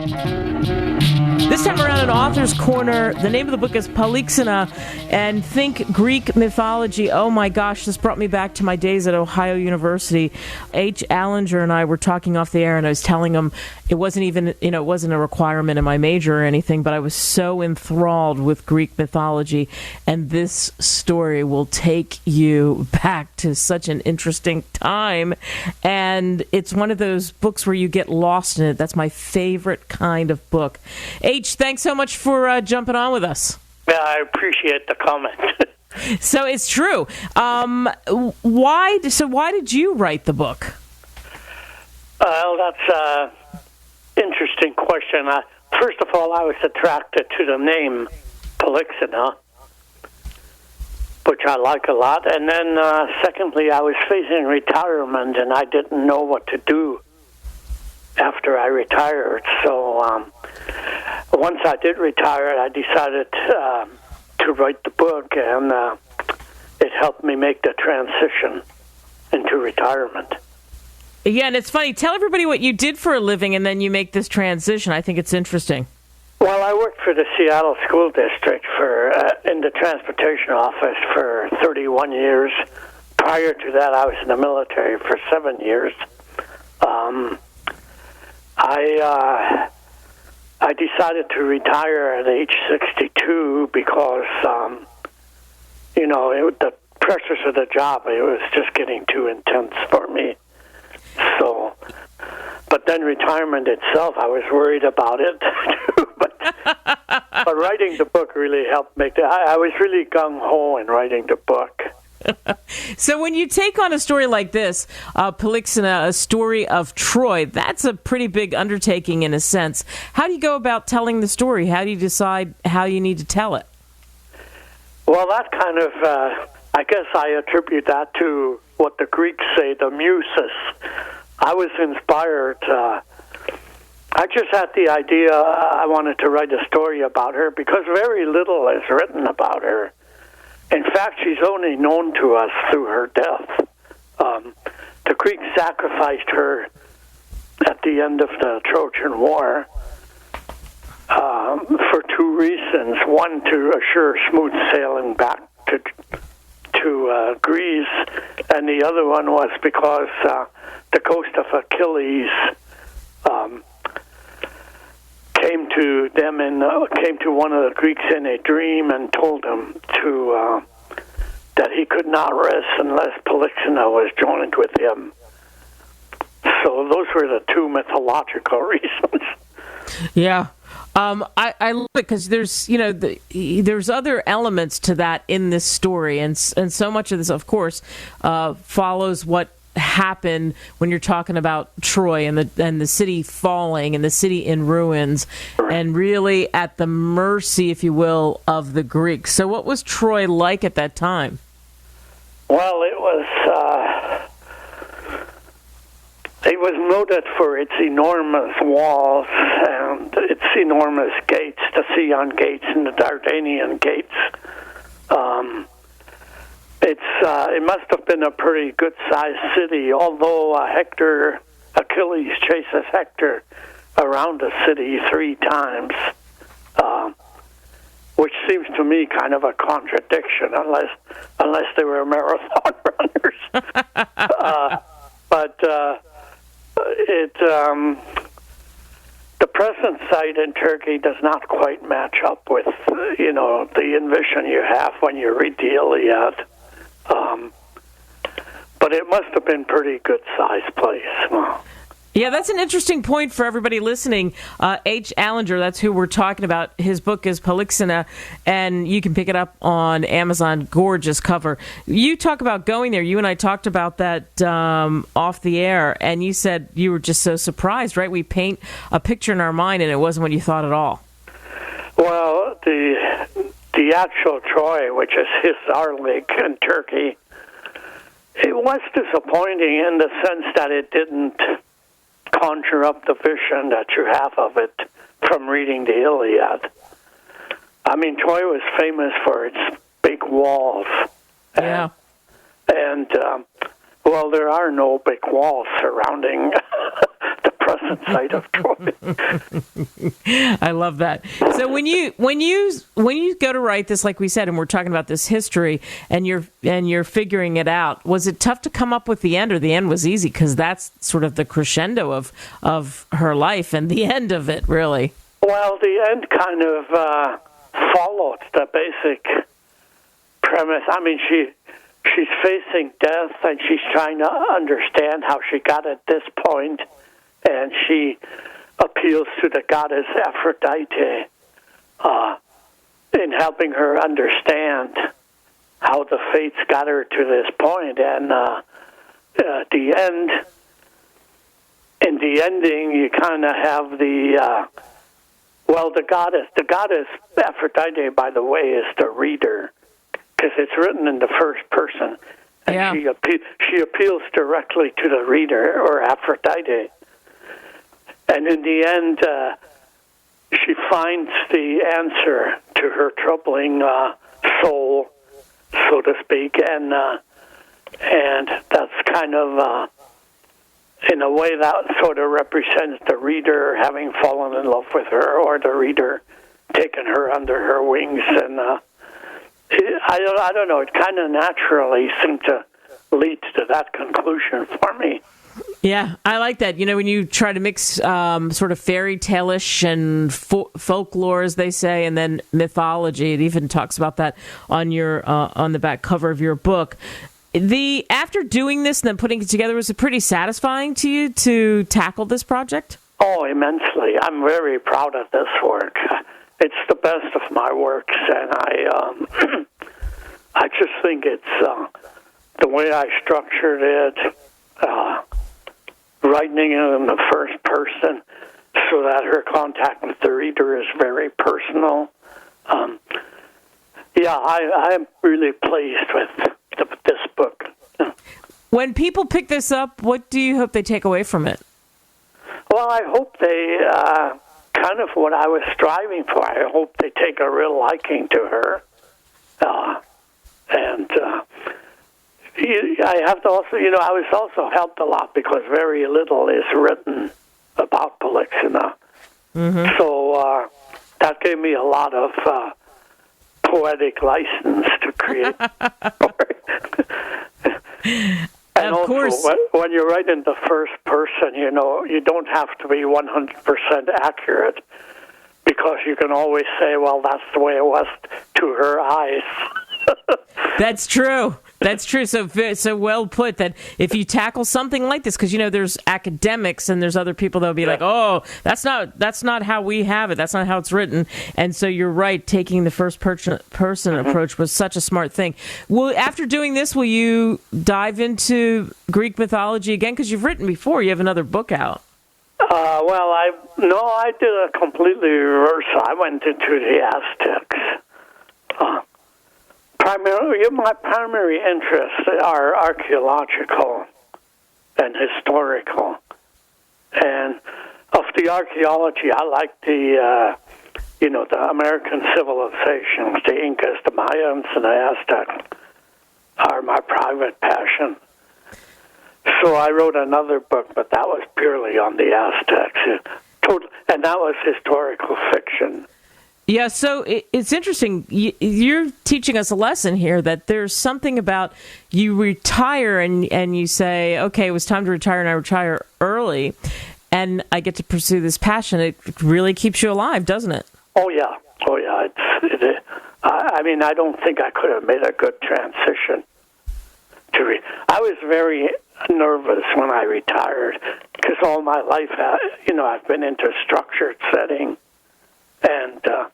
This time around in Author's Corner, the name of the book is Polyxena, and think Greek mythology. Oh my gosh, this brought me back to my days at Ohio University. H.Allenger and I were talking off the air, and I was telling him it wasn't even, it wasn't a requirement in my major or anything, but I was so enthralled with Greek mythology, and this story will take you back to such an interesting time, and it's one of those books where you get lost in it. That's my favorite kind of book. H, thanks so much for jumping on with us. Yeah, I appreciate the comment. So it's true. Why did you write the book? Well, that's an interesting question. First of all, I was attracted to the name Polyxena, which I like a lot. And then secondly, I was facing retirement, and I didn't know what to do after I retired. So once I did retire, I decided to write the book, and it helped me make the transition into retirement. Yeah, and it's funny. Tell everybody what you did for a living, and then you make this transition. I think it's interesting. Well, I worked for the Seattle School District in the transportation office for 31 years. Prior to that, I was in the military for 7 years. I decided to retire at age 62 because, the pressures of the job, it was just getting too intense for me. So, but then retirement itself, I was worried about it too. But writing the book really helped make it. I was really gung-ho in writing the book. So when you take on a story like this, Polyxena, a story of Troy, that's a pretty big undertaking in a sense. How do you go about telling the story? How do you decide how you need to tell it? Well, that kind of, I guess I attribute that to what the Greeks say, the muses. I was inspired. I just had the idea I wanted to write a story about her because very little is written about her. In fact, she's only known to us through her death. The Greeks sacrificed her at the end of the Trojan War for two reasons. One, to assure smooth sailing back to Greece, and the other one was because the ghost of Achilles came to one of the Greeks in a dream and told him that he could not rest unless Polyxena was joined with him. So those were the two mythological reasons. Yeah. I love it because there's, there's other elements to that in this story, and so much of this, of course, follows what happened when you're talking about Troy and the city falling and the city in ruins, and really at the mercy, if you will, of the Greeks. So, what was Troy like at that time? Well, it was noted for its enormous walls and its enormous gates, the Sion gates and the Dardanian gates. It must have been a pretty good-sized city, although Achilles chases Hector around the city 3 times, which seems to me kind of a contradiction, unless they were marathon runners. The present site in Turkey does not quite match up with, the envision you have when you read the Iliad. But it must have been a pretty good-sized place. Yeah, that's an interesting point for everybody listening. H.Allenger, that's who we're talking about. His book is Polyxena, and you can pick it up on Amazon. Gorgeous cover. You talk about going there. You and I talked about that off the air, and you said you were just so surprised, right? We paint a picture in our mind, and it wasn't what you thought at all. Well, the actual Troy, which is Hisar Lake in Turkey, it was disappointing in the sense that it didn't conjure up the vision that you have of it from reading the Iliad. I mean, Troy was famous for its big walls. Yeah. And there are no big walls surrounding the present opposite side of Troy. I love that. So when you go to write this, like we said, and we're talking about this history, and you're figuring it out, was it tough to come up with the end, or the end was easy because that's sort of the crescendo of her life and the end of it, really? Well, the end kind of followed the basic premise. I mean, she's facing death, and she's trying to understand how she got at this point, and she appeals to the goddess Aphrodite in helping her understand how the fates got her to this point. And the end, in the ending, you kind of have the goddess Aphrodite, by the way, is the reader, because it's written in the first person, and she appeals directly to the reader, or Aphrodite. And in the end, she finds the answer to her troubling soul, so to speak, and that's kind of, in a way, that sort of represents the reader having fallen in love with her, or the reader taking her under her wings. And I don't know, it kind of naturally seemed to lead to that conclusion for me. Yeah, I like that. You know, when you try to mix sort of fairy tale-ish and folklore, as they say, and then mythology, it even talks about that on your on the back cover of your book. After doing this and then putting it together, was it pretty satisfying to you to tackle this project? Oh, immensely. I'm very proud of this work. It's the best of my works, and I just think it's the way I structured it, writing it in the first person so that her contact with the reader is very personal. I'm really pleased with this book. When people pick this up, what do you hope they take away from it? Well, I hope they, kind of what I was striving for, I hope they take a real liking to her. I have to also, I was also helped a lot because very little is written about Polyxena. Mm-hmm. So that gave me a lot of poetic license to create. And of course, also, when you write in the first person, you don't have to be 100% accurate, because you can always say, well, that's the way it was to her eyes. That's true. That's true. So well put, that if you tackle something like this, because there's academics and there's other people that'll be like, oh, that's not how we have it. That's not how it's written. And so you're right. Taking the first person approach was such a smart thing. Well, after doing this, will you dive into Greek mythology again? Because you've written before. You have another book out. I did a completely reverse. I went into the Aztecs. My primary interests are archaeological and historical. And of the archaeology, I like the American civilizations, the Incas, the Mayans, and the Aztecs are my private passion. So I wrote another book, but that was purely on the Aztecs, and that was historical fiction. Yeah, so it's interesting. You're teaching us a lesson here, that there's something about you retire and you say, okay, it was time to retire, and I retire early, and I get to pursue this passion. It really keeps you alive, doesn't it? Oh, yeah. I don't think I could have made a good transition. I was very nervous when I retired, because all my life, I've been into structured setting. And to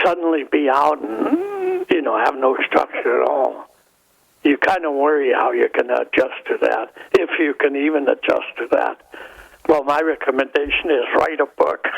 suddenly be out and, have no structure at all, you kind of worry how you can adjust to that, if you can even adjust to that. Well, my recommendation is write a book.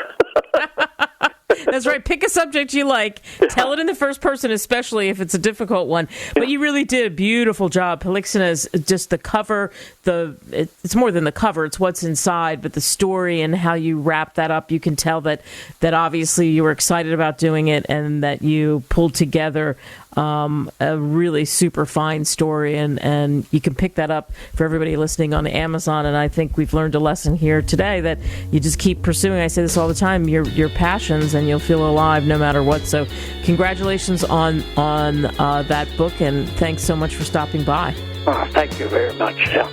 That's right. Pick a subject you like. Tell it in the first person, especially if it's a difficult one. But you really did a beautiful job. Polyxena is just the cover. It's more than the cover. It's what's inside. But the story and how you wrap that up, you can tell that obviously you were excited about doing it, and that you pulled together A really super fine story, and you can pick that up for everybody listening on Amazon. And I think we've learned a lesson here today that you just keep pursuing. I say this all the time: your passions, and you'll feel alive no matter what. So, congratulations on that book, and thanks so much for stopping by. Thank you very much, yeah.